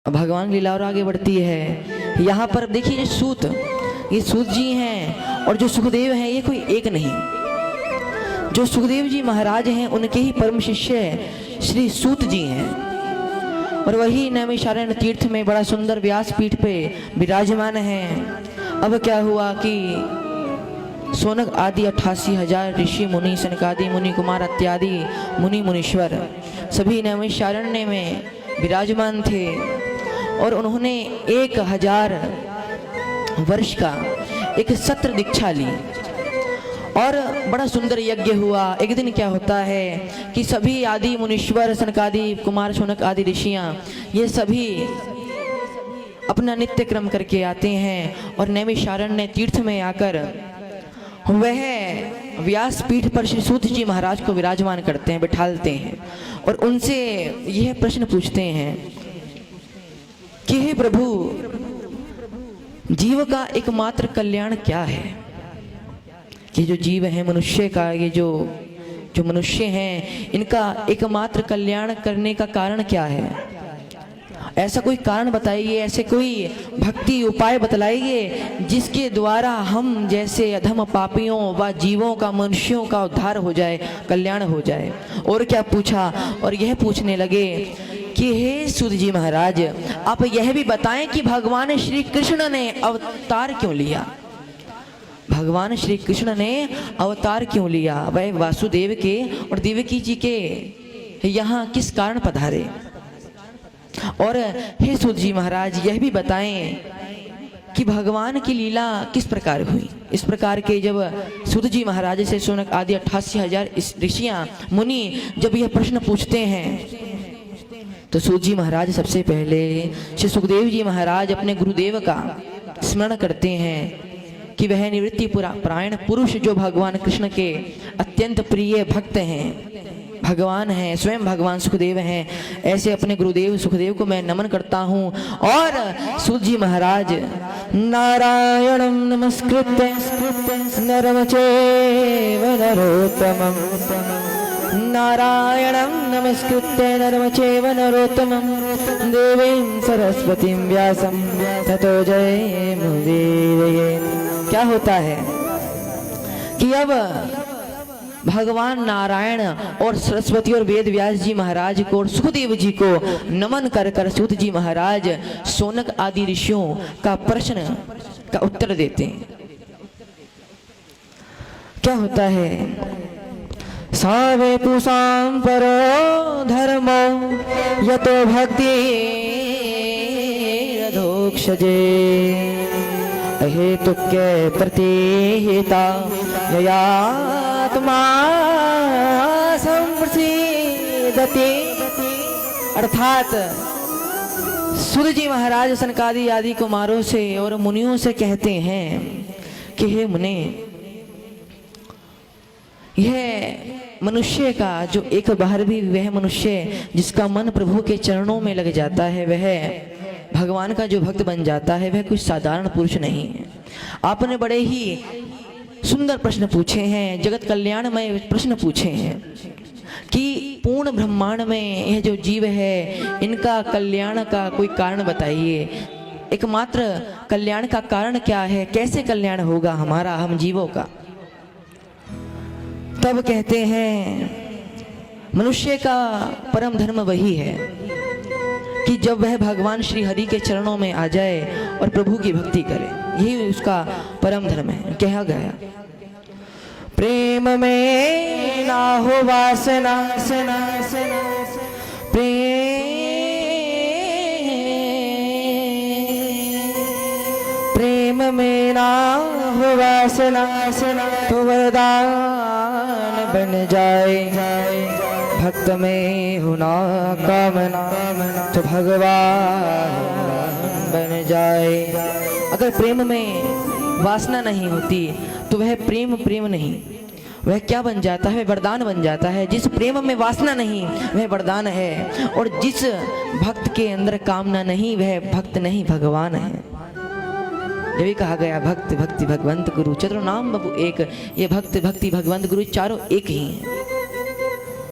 भगवान लीला और आगे बढ़ती है। यहाँ पर देखिए ये सूत जी हैं और जो सुखदेव हैं ये कोई एक नहीं। जो सुखदेव जी महाराज हैं उनके ही परम शिष्य श्री सूत जी हैं और वही नैमिषारण्य तीर्थ में बड़ा सुंदर व्यासपीठ पे विराजमान हैं। अब क्या हुआ कि सोनक आदि 88,000 ऋषि मुनि सनकादि मुनि कुमार इत्यादि मुनि मुनीश्वर सभी नैमिषारण्य में विराजमान थे और उन्होंने 1000 वर्ष का एक सत्र दीक्षा ली और बड़ा सुंदर यज्ञ हुआ। एक दिन क्या होता है कि सभी आदि मुनीश्वर सनकादि कुमार शौनक आदि ऋषियां ये सभी अपना नित्य क्रम करके आते हैं और नैमिषारण्य तीर्थ में आकर वह व्यासपीठ पर श्री सूत जी महाराज को विराजमान करते हैं, बिठालते हैं और उनसे यह प्रश्न पूछते हैं कि हे प्रभु, जीव का एकमात्र कल्याण क्या है? ये जो जीव है मनुष्य का, ये जो मनुष्य हैं इनका एकमात्र कल्याण करने का कारण क्या है? ऐसा कोई कारण बताइए, ऐसे कोई भक्ति उपाय बतलाइए जिसके द्वारा हम जैसे अधम पापियों व जीवों का मनुष्यों का उद्धार हो जाए, कल्याण हो जाए। और क्या पूछा? और यह पूछने लगे कि हे सूत जी महाराज, आप यह भी बताएं कि भगवान श्री कृष्ण ने अवतार क्यों लिया? भगवान श्री कृष्ण ने अवतार क्यों लिया? वह वासुदेव के और देवकी जी के यहाँ किस कारण पधारे? और हे सूत जी महाराज यह भी बताएं कि भगवान की लीला किस प्रकार हुई? इस प्रकार के जब सूत जी महाराज से शौनक आदि 88,000 ऋषियां मुनि जब यह प्रश्न पूछते हैं तो सूत जी महाराज सबसे पहले श्री सुखदेव जी महाराज अपने गुरुदेव का स्मरण करते हैं कि वह निवृत्ति परायण पुरुष जो भगवान कृष्ण के अत्यंत प्रिय भक्त हैं, भगवान हैं, स्वयं भगवान सुखदेव हैं। ऐसे अपने गुरुदेव सुखदेव को मैं नमन करता हूँ। और सूत जी महाराज नारायणं नमस्कृत्य नरं चैव नरोत्तमं, नारायणं नमस्कृत्य नरं चैव नरोत्तमं, देवीं सरस्वतीं व्यासं ततो जयमुदीरये। क्या होता है कि अब भगवान नारायण और सरस्वती और वेद व्यास जी महाराज को और सुखदेव जी को नमन कर कर सूत जी महाराज शौनक आदि ऋषियों का प्रश्न का उत्तर देते हैं। क्या होता है? सावे पुषां परो धर्मो यतो भक्ति रधोक्षजे, अहेतुक्य प्रतिहिता ययात्मा संप्रसिद्धते। अर्थात सूत जी महाराज सनकादि आदि कुमारों से और मुनियों से कहते हैं कि हे मुने, यह मनुष्य का जो एक बार भी वह मनुष्य जिसका मन प्रभु के चरणों में लग जाता है, वह भगवान का जो भक्त बन जाता है, वह कोई साधारण पुरुष नहीं है। आपने बड़े ही सुंदर प्रश्न पूछे हैं, जगत कल्याणमय प्रश्न पूछे हैं कि पूर्ण ब्रह्मांड में यह जो जीव है इनका कल्याण का कोई कारण बताइए। एकमात्र कल्याण का कारण क्या है? कैसे कल्याण होगा हमारा, हम जीवों का? तब कहते हैं मनुष्य का परम धर्म वही है कि जब वह भगवान श्री हरि के चरणों में आ जाए और प्रभु की भक्ति करे, यही उसका परम धर्म है। कहा गया प्रेम में ना हो वासना, प्रेम में ना हो वासना तो वरदान बन जाए, भक्त में होना कामना तो भगवान बन जाए। अगर प्रेम में वासना नहीं होती तो वह प्रेम नहीं, वह क्या बन जाता है? वरदान बन जाता है। जिस प्रेम में वासना नहीं वह वरदान है, और जिस भक्त के अंदर कामना नहीं वह भक्त नहीं, भगवान है। ये भी कहा गया भक्त भक्ति भगवंत गुरु चतुर नाम बबु एक। ये भक्त भक्ति भगवंत गुरु चारों एक ही हैं।